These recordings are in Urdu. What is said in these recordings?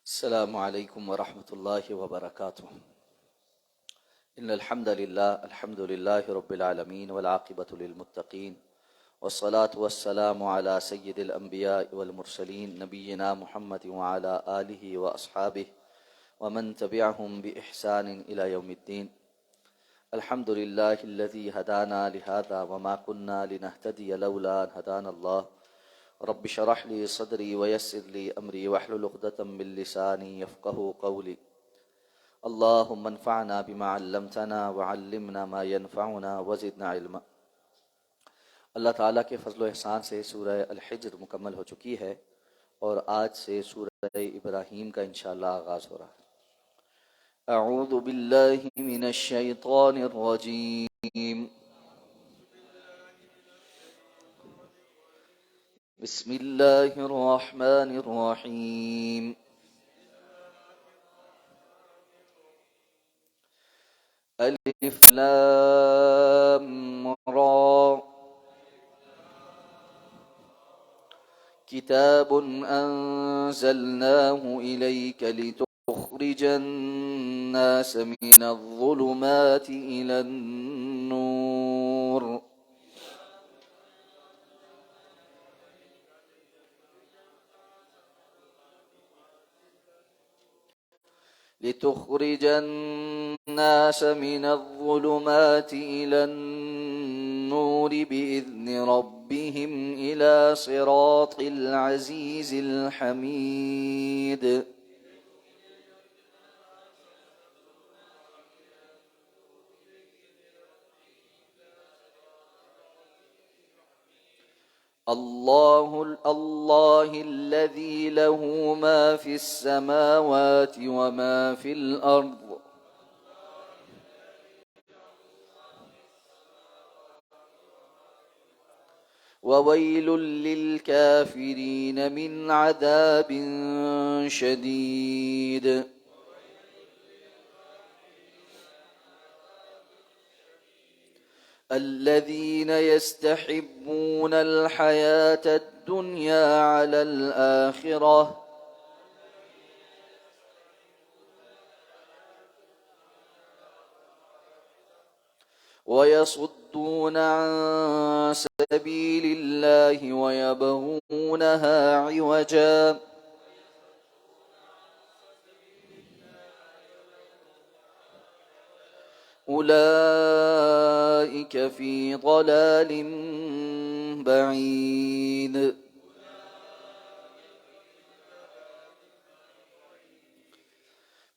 السلام عليكم ورحمة الله وبركاته. إن الحمد لله رب العالمين والعاقبة للمتقين والصلاة والسلام على سيد الأنبياء والمرسلين نبينا محمد وعلى آله وأصحابه ومن تبعهم بإحسان إلى يوم الدين. الحمد لله الذي هدانا لهذا وما كنا لنهتدي لولا أن هدانا الله. رب اشرح لي صدري ويسر لي أمري واحلل عقدة من لساني يفقهوا قولي. اللهم انفعنا بما علمتنا وعلمنا ما ينفعنا وزدنا علما. اللہ تعالیٰ کے فضل و احسان سے سورہ الحجر مکمل ہو چکی ہے اور آج سے سورہ ابراہیم کا انشاءاللہ آغاز ہو رہا ہے۔ اعوذ باللہ من الشیطان الرجیم، بسم اللہ الرحمن الرحیم۔ الف لام را کتاب انزلناه الیک لتخرج الناس من الظلمات الى النور لتخرج الناس من الظلمات إلى النور بإذن ربهم إلى صراط العزيز الحميد۔ الله الذي له ما في السماوات وما في الأرض وويل للكافرين من عذاب شديد۔ الذين يستحبون الحياة الدنيا على الآخرة ويصدون عن سبيل الله ويبغونها عوجا أولئك في ضلال بعيد۔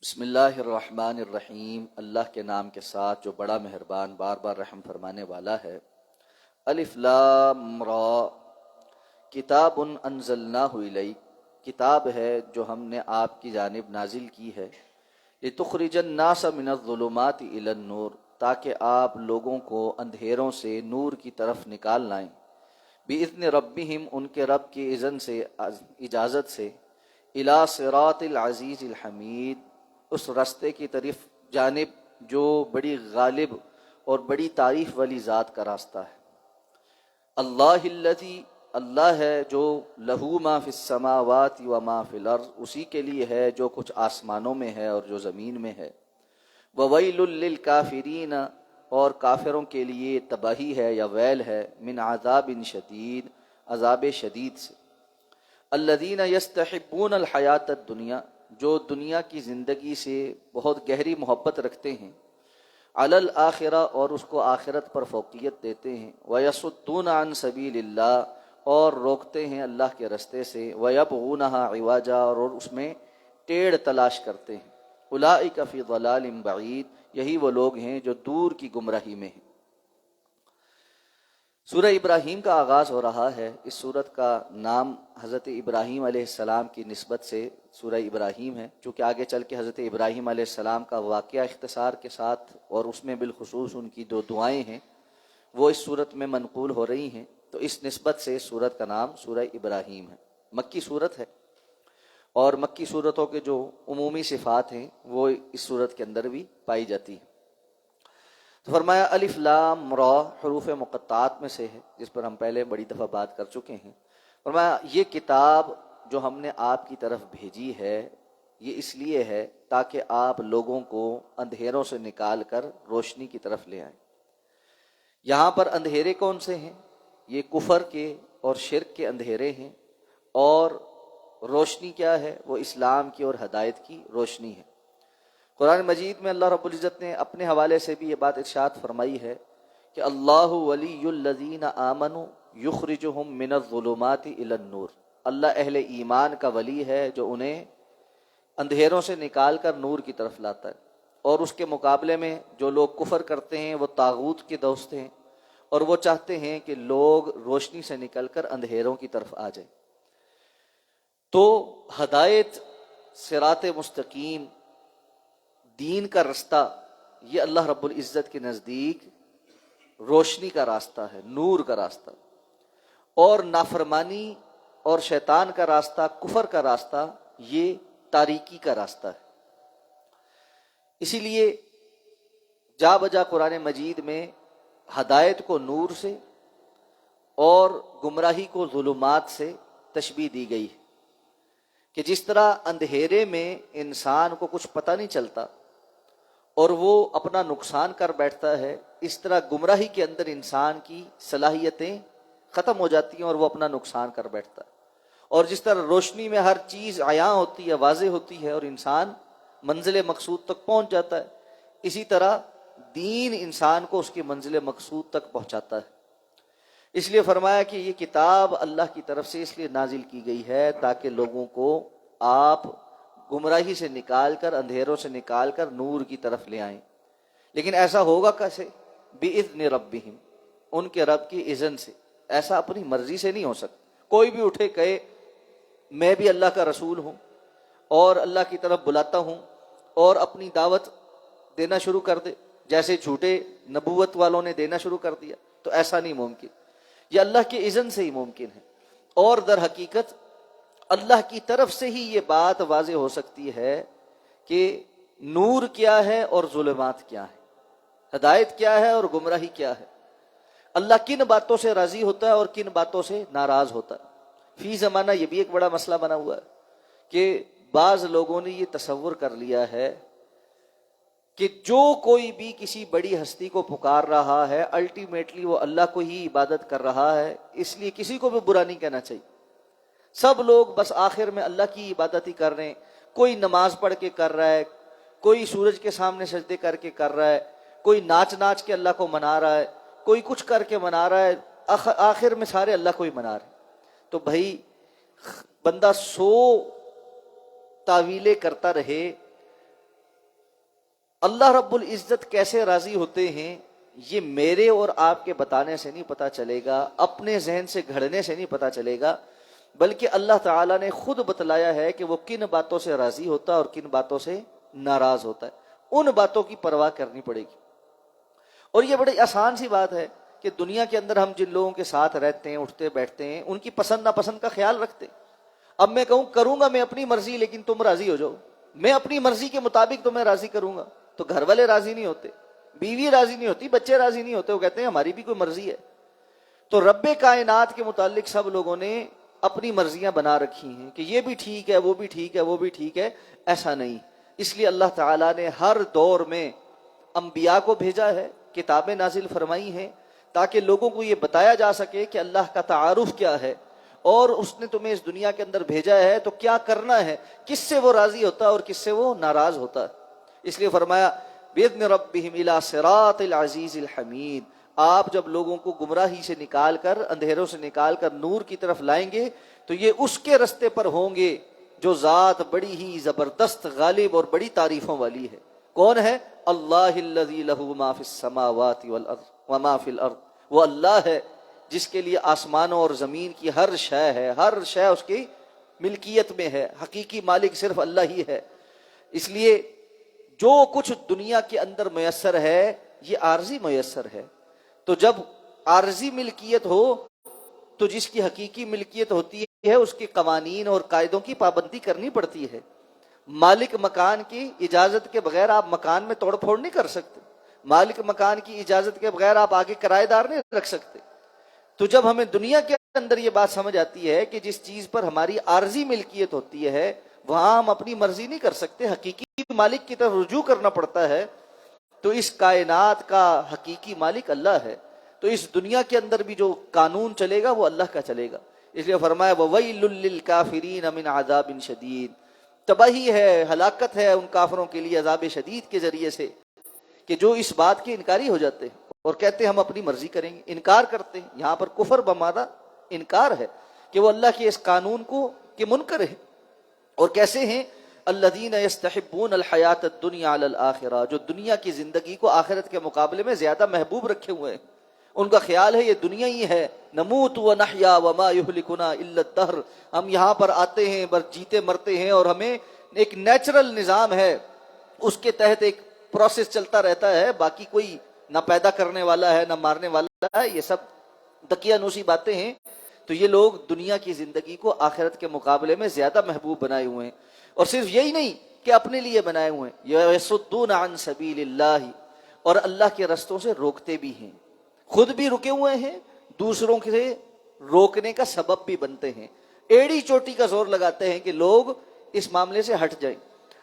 بسم اللہ الرحمن الرحیم، اللہ کے نام کے ساتھ جو بڑا مہربان بار بار رحم فرمانے والا ہے۔ الف لام را کتاب انزلناہ الیک، کتاب ہے جو ہم نے آپ کی جانب نازل کی ہے، لتخرج الناس من الظلمات الی النور، تاکہ آپ لوگوں کو اندھیروں سے نور کی طرف نکال لائیں، باذن ربہم، ان کے رب کی اذن سے، اجازت سے، الی صراط العزیز الحمید، اس رستے کی طرف جانب جو بڑی غالب اور بڑی تعریف والی ذات کا راستہ ہے۔ اللہ الذی، اللہ ہے جو لہو ما فی السماوات و ما فی الارض، اسی کے لیے ہے جو کچھ آسمانوں میں ہے اور جو زمین میں ہے۔ وویل للکافرین، اور کافروں کے لیے تباہی ہے یا ویل ہے، من عذاب شدید، عذاب شدید سے۔ الذین یستحبون الحیات الدنیا، جو دنیا کی زندگی سے بہت گہری محبت رکھتے ہیں، علی الآخرہ، اور اس کو آخرت پر فوقیت دیتے ہیں، ویصدون عن سبیل اللہ، اور روکتے ہیں اللہ کے رستے سے، وَيَبْغُونَهَا عِوَاجًا، اور اس میں ٹیڑھ تلاش کرتے ہیں۔ اولئک فی ضلال بعید، یہی وہ لوگ ہیں جو دور کی گمراہی میں ہیں۔ سورہ ابراہیم کا آغاز ہو رہا ہے۔ اس سورت کا نام حضرت ابراہیم علیہ السلام کی نسبت سے سورہ ابراہیم ہے، چونکہ آگے چل کے حضرت ابراہیم علیہ السلام کا واقعہ اختصار کے ساتھ، اور اس میں بالخصوص ان کی دو دعائیں ہیں، وہ اس سورت میں منقول ہو رہی ہیں، تو اس نسبت سے اس سورت کا نام سورہ ابراہیم ہے۔ مکی سورت ہے، اور مکی صورتوں کے جو عمومی صفات ہیں وہ اس صورت کے اندر بھی پائی جاتی ہیں۔ تو فرمایا الف لام را حروف مقطعات میں سے ہے، جس پر ہم پہلے بڑی دفعہ بات کر چکے ہیں۔ فرمایا یہ کتاب جو ہم نے آپ کی طرف بھیجی ہے، یہ اس لیے ہے تاکہ آپ لوگوں کو اندھیروں سے نکال کر روشنی کی طرف لے آئیں۔ یہاں پر اندھیرے کون سے ہیں؟ یہ کفر کے اور شرک کے اندھیرے ہیں، اور روشنی کیا ہے؟ وہ اسلام کی اور ہدایت کی روشنی ہے۔ قرآن مجید میں اللہ رب العزت نے اپنے حوالے سے بھی یہ بات ارشاد فرمائی ہے کہ اللہ ولی الذین آمنوا یخرجہم من الظلمات الی النور، اللہ اہل ایمان کا ولی ہے جو انہیں اندھیروں سے نکال کر نور کی طرف لاتا ہے، اور اس کے مقابلے میں جو لوگ کفر کرتے ہیں وہ طاغوت کے دوست ہیں، اور وہ چاہتے ہیں کہ لوگ روشنی سے نکل کر اندھیروں کی طرف آ جائیں۔ تو ہدایت، صراط مستقیم، دین کا رستہ، یہ اللہ رب العزت کے نزدیک روشنی کا راستہ ہے، نور کا راستہ، اور نافرمانی اور شیطان کا راستہ، کفر کا راستہ، یہ تاریکی کا راستہ ہے۔ اسی لیے جا بجا قرآن مجید میں ہدایت کو نور سے اور گمراہی کو ظلمات سے تشبیہ دی گئی ہے کہ جس طرح اندھیرے میں انسان کو کچھ پتہ نہیں چلتا اور وہ اپنا نقصان کر بیٹھتا ہے، اس طرح گمراہی کے اندر انسان کی صلاحیتیں ختم ہو جاتی ہیں اور وہ اپنا نقصان کر بیٹھتا ہے۔ اور جس طرح روشنی میں ہر چیز عیاں ہوتی ہے، واضح ہوتی ہے، اور انسان منزل مقصود تک پہنچ جاتا ہے، اسی طرح دین انسان کو اس کی منزل مقصود تک پہنچاتا ہے۔ اس لیے فرمایا کہ یہ کتاب اللہ کی طرف سے اس لیے نازل کی گئی ہے تاکہ لوگوں کو آپ گمراہی سے نکال کر، اندھیروں سے نکال کر نور کی طرف لے آئیں۔ لیکن ایسا ہوگا کیسے؟ بِإِذْنِ رَبِّهِمْ، ان کے رب کی اذن سے۔ ایسا اپنی مرضی سے نہیں ہو سکتا۔ کوئی بھی اٹھے کہے میں بھی اللہ کا رسول ہوں اور اللہ کی طرف بلاتا ہوں اور اپنی دعوت دینا شروع کر دے، جیسے جھوٹے نبوت والوں نے دینا شروع کر دیا، تو ایسا نہیں ممکن۔ یہ اللہ کے اذن سے ہی ممکن ہے، اور در حقیقت اللہ کی طرف سے ہی یہ بات واضح ہو سکتی ہے کہ نور کیا ہے اور ظلمات کیا ہے، ہدایت کیا ہے اور گمراہی کیا ہے، اللہ کن باتوں سے راضی ہوتا ہے اور کن باتوں سے ناراض ہوتا ہے۔ فی زمانہ یہ بھی ایک بڑا مسئلہ بنا ہوا ہے کہ بعض لوگوں نے یہ تصور کر لیا ہے کہ جو کوئی بھی کسی بڑی ہستی کو پکار رہا ہے الٹیمیٹلی وہ اللہ کو ہی عبادت کر رہا ہے، اس لیے کسی کو بھی برا نہیں کہنا چاہیے۔ سب لوگ بس آخر میں اللہ کی عبادت ہی کر رہے ہیں، کوئی نماز پڑھ کے کر رہا ہے، کوئی سورج کے سامنے سجدے کر کے کر رہا ہے، کوئی ناچ ناچ کے اللہ کو منا رہا ہے، کوئی کچھ کر کے منا رہا ہے، آخر میں سارے اللہ کو ہی منا رہے ہیں۔ تو بھائی بندہ 100 تعویلیں کرتا رہے، اللہ رب العزت کیسے راضی ہوتے ہیں یہ میرے اور آپ کے بتانے سے نہیں پتا چلے گا، اپنے ذہن سے گھڑنے سے نہیں پتا چلے گا، بلکہ اللہ تعالیٰ نے خود بتلایا ہے کہ وہ کن باتوں سے راضی ہوتا ہے اور کن باتوں سے ناراض ہوتا ہے۔ ان باتوں کی پرواہ کرنی پڑے گی۔ اور یہ بڑی آسان سی بات ہے کہ دنیا کے اندر ہم جن لوگوں کے ساتھ رہتے ہیں، اٹھتے بیٹھتے ہیں، ان کی پسند ناپسند کا خیال رکھتے ہیں۔ اب میں کہوں کروں گا میں اپنی مرضی لیکن تم راضی ہو جاؤ، میں اپنی مرضی کے مطابق تمہیں راضی کروں گا، تو گھر والے راضی نہیں ہوتے، بیوی راضی نہیں ہوتی، بچے راضی نہیں ہوتے، وہ کہتے ہیں ہماری بھی کوئی مرضی ہے۔ تو رب کائنات کے متعلق سب لوگوں نے اپنی مرضیاں بنا رکھی ہیں کہ یہ بھی ٹھیک ہے، وہ بھی ٹھیک ہے، وہ بھی ٹھیک ہے، ایسا نہیں۔ اس لیے اللہ تعالیٰ نے ہر دور میں انبیاء کو بھیجا ہے، کتابیں نازل فرمائی ہیں تاکہ لوگوں کو یہ بتایا جا سکے کہ اللہ کا تعارف کیا ہے، اور اس نے تمہیں اس دنیا کے اندر بھیجا ہے تو کیا کرنا ہے، کس سے وہ راضی ہوتا ہے اور کس سے وہ ناراض ہوتا ہے۔ اس لیے فرمایا بِإِذْنِ رَبِّهِمْ إِلَىٰ صِرَاطِ الْعَزِيزِ الْحَمِيدِ، آپ جب لوگوں کو گمراہی سے نکال کر، اندھیروں سے نکال کر نور کی طرف لائیں گے تو یہ اس کے رستے پر ہوں گے جو ذات بڑی ہی زبردست، غالب اور بڑی تعریفوں والی ہے۔ کون ہے؟ اللہ الذی لہ ما فی السماوات والارض وما فی الارض، وہ اللہ ہے جس کے لیے آسمانوں اور زمین کی ہر شے ہے، ہر شے اس کی ملکیت میں ہے، حقیقی مالک صرف اللہ ہی ہے۔ اس لیے جو کچھ دنیا کے اندر میسر ہے یہ عارضی میسر ہے، تو جب عارضی ملکیت ہو تو جس کی حقیقی ملکیت ہوتی ہے اس کے قوانین اور قاعدوں کی پابندی کرنی پڑتی ہے۔ مالک مکان کی اجازت کے بغیر آپ مکان میں توڑ پھوڑ نہیں کر سکتے، مالک مکان کی اجازت کے بغیر آپ آگے کرایہ دار نہیں رکھ سکتے۔ تو جب ہمیں دنیا کے اندر یہ بات سمجھ آتی ہے کہ جس چیز پر ہماری عارضی ملکیت ہوتی ہے وہاں ہم اپنی مرضی نہیں کر سکتے، حقیقی مالک کی طرف رجوع کرنا پڑتا ہے۔ تو اس کائنات کا حقیقی مالک اللہ ہے، تو اس دنیا کے اندر بھی جو قانون چلے گا وہ اللہ کا چلے گا۔ اس لیے فرمایا وَوَيْلٌ لِّلْكَافِرِينَ مِنْ عَذَابٍ شَدِيدٍ، تباہی ہے، ہلاکت ہے ان کافروں کے لیے عذاب شدید کے ذریعے سے، کہ جو اس بات کے انکاری ہو جاتے ہیں اور کہتے ہیں ہم اپنی مرضی کریں گے، انکار کرتے ہیں۔ یہاں پر کفر بمعنی انکار ہے کہ وہ اللہ کے اس قانون کو کہ منکر ہے۔ اور کیسے ہیں؟ الذین یستحبون الحیات الدنیا علی الآخرہ، جو دنیا کی زندگی کو آخرت کے مقابلے میں زیادہ محبوب رکھے ہوئے ہیں۔ ان کا خیال ہے یہ دنیا ہی ہے، نموت و نحیا وما یہلکنا الا الدہر، ہم یہاں پر آتے ہیں بس جیتے مرتے ہیں، اور ہمیں ایک نیچرل نظام ہے، اس کے تحت ایک پروسیس چلتا رہتا ہے، باقی کوئی نہ پیدا کرنے والا ہے نہ مارنے والا ہے۔ یہ سب دقیانوسی باتیں ہیں۔ تو یہ لوگ دنیا کی زندگی کو آخرت کے مقابلے میں زیادہ محبوب بنائے ہوئے ہیں، اور صرف یہی نہیں کہ اپنے لیے بنائے ہوئے ہیں، یصدون عن سبیل اللہ، اور اللہ کے رستوں سے روکتے بھی ہیں، خود بھی رکے ہوئے ہیں، دوسروں سے روکنے کا سبب بھی بنتے ہیں، ایڑی چوٹی کا زور لگاتے ہیں کہ لوگ اس معاملے سے ہٹ جائیں۔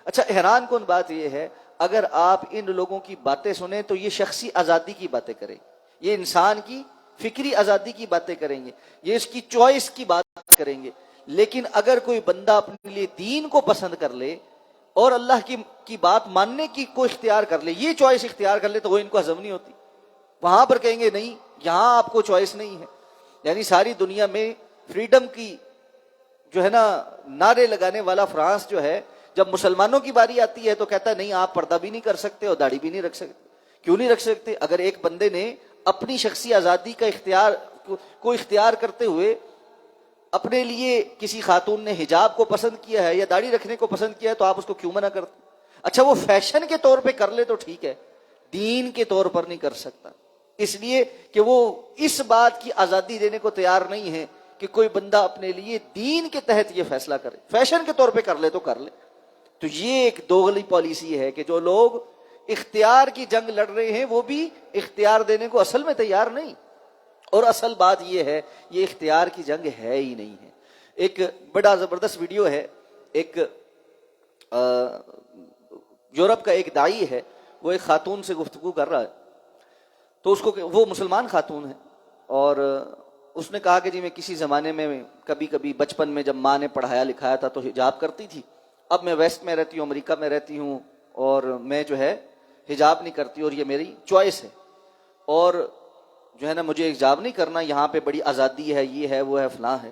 اچھا، حیران کن بات یہ ہے، اگر آپ ان لوگوں کی باتیں سنیں تو یہ شخصی آزادی کی باتیں کریں، یہ انسان کی فکری آزادی کی باتیں کریں گے، یہ اس کی چوائس کی بات کریں گے، لیکن اگر کوئی بندہ اپنے لیے دین کو پسند کر لے اور اللہ کی بات ماننے کی کو اختیار کر لے، یہ چوائس اختیار کر لے، تو وہ ان کو ہضم نہیں ہوتی۔ وہاں پر کہیں گے نہیں، یہاں آپ کو چوائس نہیں ہے۔ یعنی ساری دنیا میں فریڈم کی جو ہے نا نعرے لگانے والا فرانس جو ہے، جب مسلمانوں کی باری آتی ہے تو کہتا ہے نہیں، آپ پردہ بھی نہیں کر سکتے اور داڑھی بھی نہیں رکھ سکتے۔ کیوں نہیں رکھ سکتے؟ اگر ایک بندے نے اپنی شخصی آزادی کا اختیار کرتے ہوئے اپنے لیے کسی خاتون نے حجاب کو پسند کیا ہے یا داڑھی رکھنے کو پسند کیا ہے، تو آپ اس کو کیوں منع کرتے؟ اچھا، وہ فیشن کے طور پہ کر لے تو ٹھیک ہے، دین کے طور پر نہیں کر سکتا، اس لیے کہ وہ اس بات کی آزادی دینے کو تیار نہیں ہے کہ کوئی بندہ اپنے لیے دین کے تحت یہ فیصلہ کرے، فیشن کے طور پہ کر لے تو کر لے۔ تو یہ ایک دوغلی پالیسی ہے کہ جو لوگ اختیار کی جنگ لڑ رہے ہیں وہ بھی اختیار دینے کو اصل میں تیار نہیں، اور اصل بات یہ ہے یہ اختیار کی جنگ ہے ہی نہیں ہے۔ ایک بڑا زبردست ویڈیو ہے، ایک یورپ کا ایک داعی ہے، وہ ایک خاتون سے گفتگو کر رہا ہے، تو اس کو، وہ مسلمان خاتون ہے، اور اس نے کہا کہ جی میں کسی زمانے میں کبھی کبھی بچپن میں جب ماں نے پڑھایا لکھایا تھا تو حجاب کرتی تھی، اب میں ویسٹ میں رہتی ہوں، امریکہ میں رہتی ہوں، اور میں جو ہے حجاب نہیں کرتی، اور یہ میری چوائس ہے، اور جو ہے نا مجھے حجاب نہیں کرنا، یہاں پہ بڑی آزادی ہے، یہ ہے وہ ہے فلاں ہے۔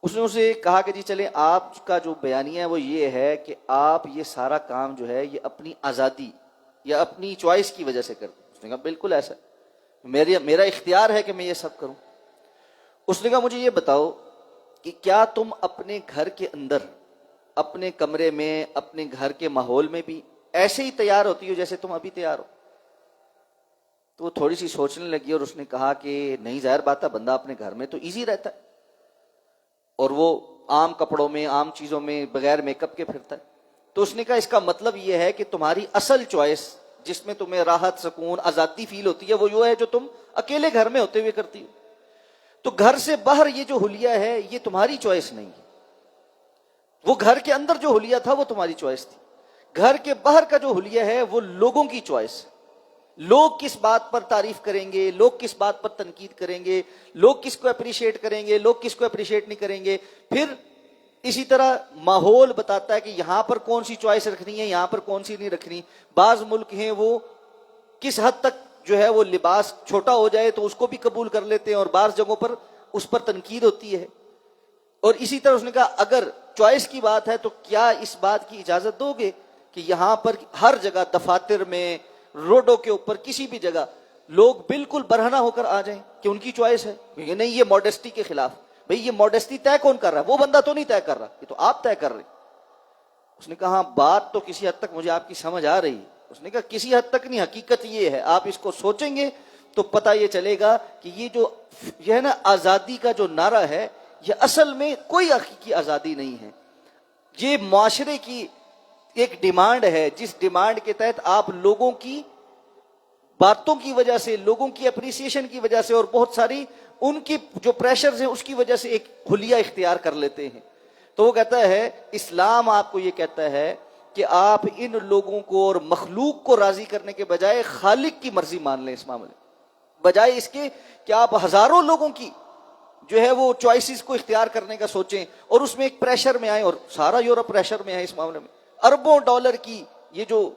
اس نے اسے کہا کہ جی چلیں، آپ کا جو بیانیہ ہے وہ یہ ہے کہ آپ یہ سارا کام جو ہے یہ اپنی آزادی یا اپنی چوائس کی وجہ سے کرتے۔ اس نے کہا بالکل ایسا، میرا اختیار ہے کہ میں یہ سب کروں۔ اس نے کہا مجھے یہ بتاؤ کہ کیا تم اپنے گھر کے اندر، اپنے کمرے میں، اپنے گھر کے ماحول میں بھی ایسے ہی تیار ہوتی ہو جیسے تم ابھی تیار ہو؟ تو وہ تھوڑی سی سوچنے لگی اور اس نے کہا کہ نہیں، ظاہر بات ہے، بندہ اپنے گھر میں تو ایزی رہتا ہے، اور وہ عام کپڑوں میں، عام چیزوں میں، بغیر میک اپ کے پھرتا ہے۔ تو اس نے کہا اس کا مطلب یہ ہے کہ تمہاری اصل چوائس جس میں تمہیں راحت، سکون، آزادی فیل ہوتی ہے، وہ یہ ہے جو تم اکیلے گھر میں ہوتے ہوئے کرتی ہو۔ تو گھر سے باہر یہ جو حلیہ ہے یہ تمہاری چوائس نہیں ہے، وہ گھر کے اندر جو حلیہ تھا وہ تمہاری چوائس تھی۔ گھر کے باہر کا جو حلیہ ہے وہ لوگوں کی چوائس ہے۔ لوگ کس بات پر تعریف کریں گے، لوگ کس بات پر تنقید کریں گے، لوگ کس کو اپریشیٹ کریں گے، لوگ کس کو اپریشیٹ نہیں کریں گے۔ پھر اسی طرح ماحول بتاتا ہے کہ یہاں پر کون سی چوائس رکھنی ہے، یہاں پر کون سی نہیں رکھنی۔ بعض ملک ہیں وہ کس حد تک جو ہے وہ لباس چھوٹا ہو جائے تو اس کو بھی قبول کر لیتے ہیں، اور بعض جگہوں پر اس پر تنقید ہوتی ہے۔ اور اسی طرح اس نے کہا اگر چوائس کی بات ہے تو کیا اس بات کی اجازت دو گے کہ یہاں پر ہر جگہ، دفاتر میں، روڈوں کے اوپر، کسی بھی جگہ لوگ بالکل برہنہ ہو کر آ جائیں کہ ان کی چوائس ہے؟ نہیں، یہ ماڈسٹی کے خلاف۔ بھئی یہ ماڈسٹی طے کون کر رہا ہے؟ وہ بندہ تو نہیں طے کر رہا، یہ تو آپ طے کر رہے۔ اس نے کہا ہاں، بات تو کسی حد تک مجھے آپ کی سمجھ آ رہی ہے۔ اس نے کہا کسی حد تک نہیں، حقیقت یہ ہے، آپ اس کو سوچیں گے تو پتہ یہ چلے گا کہ یہ ہے نا آزادی کا جو نعرہ ہے، یہ اصل میں کوئی حقیقی آزادی نہیں ہے۔ یہ معاشرے کی ایک ڈیمانڈ ہے، جس ڈیمانڈ کے تحت آپ لوگوں کی باتوں کی وجہ سے، لوگوں کی اپریسیشن کی وجہ سے، اور بہت ساری ان کی جو پریشرز ہیں اس کی وجہ سے ایک حلیہ اختیار کر لیتے ہیں۔ تو وہ کہتا ہے اسلام آپ کو یہ کہتا ہے کہ آپ ان لوگوں کو اور مخلوق کو راضی کرنے کے بجائے خالق کی مرضی مان لیں اس معاملے، بجائے اس کے کہ آپ ہزاروں لوگوں کی جو ہے وہ چوائسز کو اختیار کرنے کا سوچیں اور اس میں ایک پریشر میں آئیں. اور سارا یورپ پریشر میں ہے اس معاملے میں. اربوں ڈالر کی یہ جو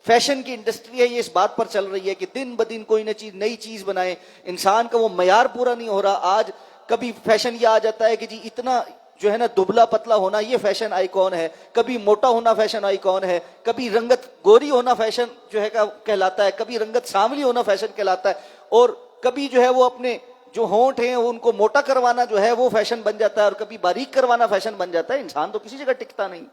فیشن کی انڈسٹری ہے یہ اس بات پر چل رہی ہے کہ دن بدن کوئی نئی چیز بنائیں. انسان کا وہ معیار پورا نہیں ہو رہا. آج کبھی فیشن یہ آ جاتا ہے کہ جی اتنا جو ہے نا دبلا پتلا ہونا یہ فیشن آئیکن ہے، کبھی موٹا ہونا فیشن آئیکن ہے، کبھی رنگت گوری ہونا فیشن جو ہے کہلاتا ہے، کبھی رنگت سانولی ہونا فیشن کہلاتا ہے، اور کبھی جو ہے وہ اپنے جو ہونٹ ہیں ان کو موٹا کروانا جو ہے وہ فیشن بن جاتا ہے، اور کبھی باریک کروانا فیشن بن جاتا ہے. انسان تو کسی جگہ ٹکتا نہیں.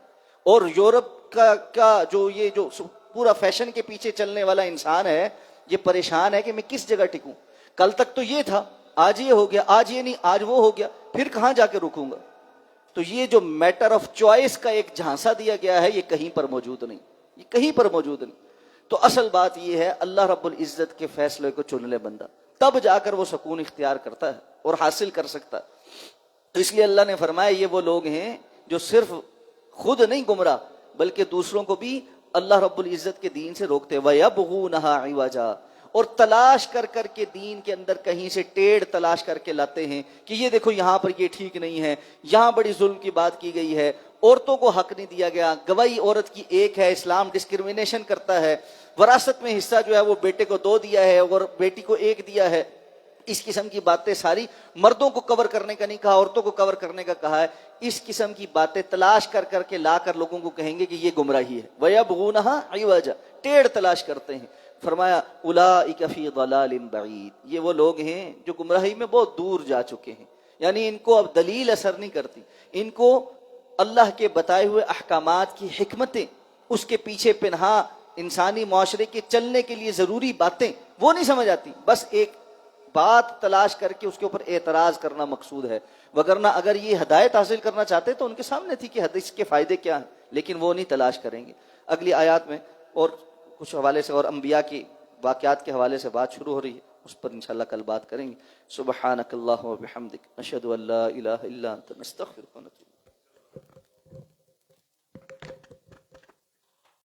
اور یورپ کا جو یہ جو پورا فیشن کے پیچھے چلنے والا انسان ہے یہ پریشان ہے کہ میں کس جگہ ٹکوں. کل تک تو یہ تھا، آج یہ ہو گیا، آج یہ نہیں آج وہ ہو گیا، پھر کہاں جا کے رکوں گا. تو یہ جو میٹر آف چوائس کا ایک جھانسا دیا گیا ہے یہ کہیں پر موجود نہیں، یہ کہیں پر موجود نہیں. تو اصل بات یہ ہے اللہ رب العزت کے فیصلے کو چن لے بندہ، تب جا کر وہ سکون اختیار کرتا ہے اور حاصل کر سکتا ہے. تو اس لیے اللہ نے فرمایا یہ وہ لوگ ہیں جو صرف خود نہیں گمراہ بلکہ دوسروں کو بھی اللہ رب العزت کے دین سے روکتے. وَيَبْغُونَهَا عِوَجًا، اور تلاش کر کر کے دین کے اندر کہیں سے ٹیڑھ تلاش کر کے لاتے ہیں کہ یہ دیکھو یہاں پر یہ ٹھیک نہیں ہے، یہاں بڑی ظلم کی بات کی گئی ہے، عورتوں کو حق نہیں دیا گیا، گواہی عورت کی ایک ہے، اسلام ڈسکرمنیشن کرتا ہے، وراثت میں حصہ جو ہے وہ بیٹے کو 2 دیا ہے اور بیٹی کو 1 دیا ہے. اس قسم کی باتیں ساری مردوں کو کور کرنے کا نہیں کہا، عورتوں کو کور کرنے کا کہا ہے. اس قسم کی باتیں تلاش کر کر کے لا کر لوگوں کو کہیں گے کہ یہ گمراہی ہے. وَيَبْغُونَهَا عِوَجًا، ٹیڑھ تلاش کرتے ہیں. فرمایا اولئک فی ضلال بعید، یہ وہ لوگ ہیں جو گمراہی میں بہت دور جا چکے ہیں. یعنی ان کو اب دلیل اثر نہیں کرتی، ان کو اللہ کے بتائے ہوئے احکامات کی حکمتیں، اس کے پیچھے پنہا انسانی معاشرے کے چلنے کے لیے ضروری باتیں وہ نہیں سمجھ آتی. بس ایک بات تلاش کر کے اس کے اوپر اعتراض کرنا مقصود ہے. وگرنہ اگر یہ ہدایت حاصل کرنا چاہتے تو ان کے سامنے تھی کہ حدیث کے فائدے کیا ہیں، لیکن وہ نہیں تلاش کریں گے. اگلی آیات میں اور کچھ حوالے سے اور انبیاء کی واقعات کے حوالے سے بات شروع ہو رہی ہے، اس پر انشاءاللہ کل بات کریں گے. سبحانک اللہم و بحمدک، نشہد ان لا الہ الا انت، نستغفرک و نتوب